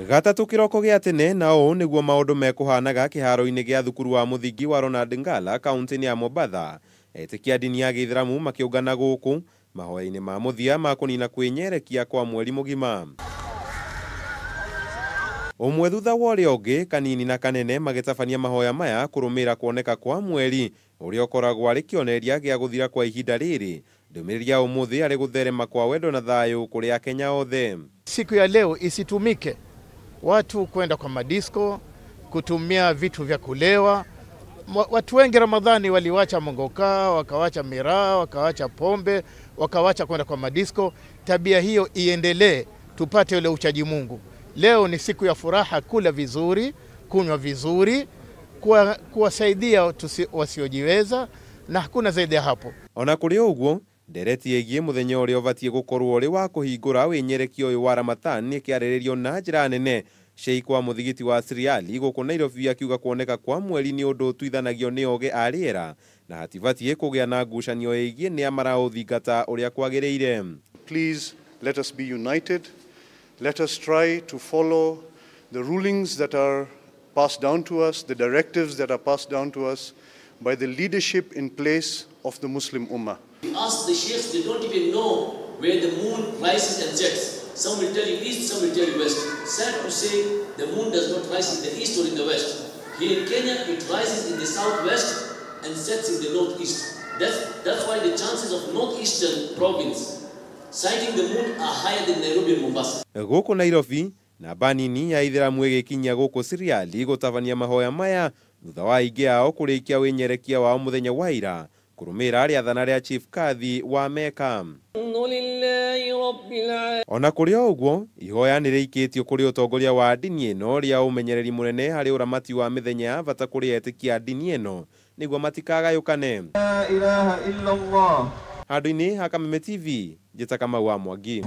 Gatatu kiroko gia tene na ũũ nĩguo maũndũ mekuhanaga kĩharo-inĩ gĩa thukuru wa mũthingi wa Ramadhan.Ngala kaunti-inĩ ya Mombasa. Etĩkia ndini ya Gĩithĩramu makĩũngana gũkũ mahoya-inĩ ma mũthia ma kũnina kwĩnyerekia kwa mweri mũgima. Ũmwe thutha wa ũrĩa ũngĩ, kanini na kanene magĩtabania mahoya maya kũrũmĩrĩra kuoneka kwa mweri ũrĩa ũkoragwo arĩ kĩonereria gĩa gũthira kwa ihinda rĩrĩ. Ndũmĩrĩri ya umuthi arĩ gũtherema kwa wendo na thayũ kũrĩ Akenya othe. Siku ya leo isitumike watu kwenda kwa madisko, kutumia vitu vya kulewa. Watu wengi Ramadhani waliwacha mongoka, wakawacha miraa, wakawacha pombe, wakawacha kwenda kwa madisko. Tabia hiyo iendelee, tupate ule uchaji Mungu. Leo ni siku ya furaha, kula vizuri, kunywa vizuri, kuwasaidia wasiojiweza, na hakuna zaidi ya hapo. Ona kũrĩ ũguo, ndereti ĩgiĩ mũthenya ũrĩa ũbatiĩ gũkorwo ũrĩ wa kũhingura winyerekia ũyũ wa Ramadhan nĩkĩarĩrĩrio na njĩra nene. Sheikh wa mũthigiti wa Siriali gũkũ Nairobi akiuga kuoneka kwa mweri nĩ ũndũ ũtuithanagio nĩ oge a rĩera na hatibatiĩ kũgĩa na ngucanio ĩgiĩ nĩ amaraũthingata ũrĩa kwagĩrĩire. Please let us be united. Let us try to follow the rulings that are passed down to us, the directives that are passed down to us by the leadership in place of the Muslim Ummah. We ask the sheikhs, they don't even know where the moon rises and sets. Some will tell you east, some will tell you west. Sad to say, the moon does not rise in the east or in the west. Here in Kenya, it rises in the southwest and sets in the northeast. That's why the chances of northeastern province sighting the moon are higher than Nairobi and Mombasa. Gũkũ Nairobi, namba nini ya Ithĩramu ĩgĩkinya gũkũ Siriali gũtabania mahoya maya thutha wa aingĩ ao kũrĩkia winyerekia wao mũthenya wa ira kũrũmĩrĩra rĩathana rĩa Chief Kadhi wa Mecca. Ona kũrĩ ũguo, ihoya nĩrĩikĩtio kũrĩ ũtongoria wa ndini ĩno rĩa ũmenyereri mũnene harĩ ũramati wa mithenya bata kũrĩ etĩkia ndini ĩno nĩguo matikagayũkane. La ilaha illallah. Handũ-inĩ ha Kameme TV, njĩta Kamau wa Mwangi.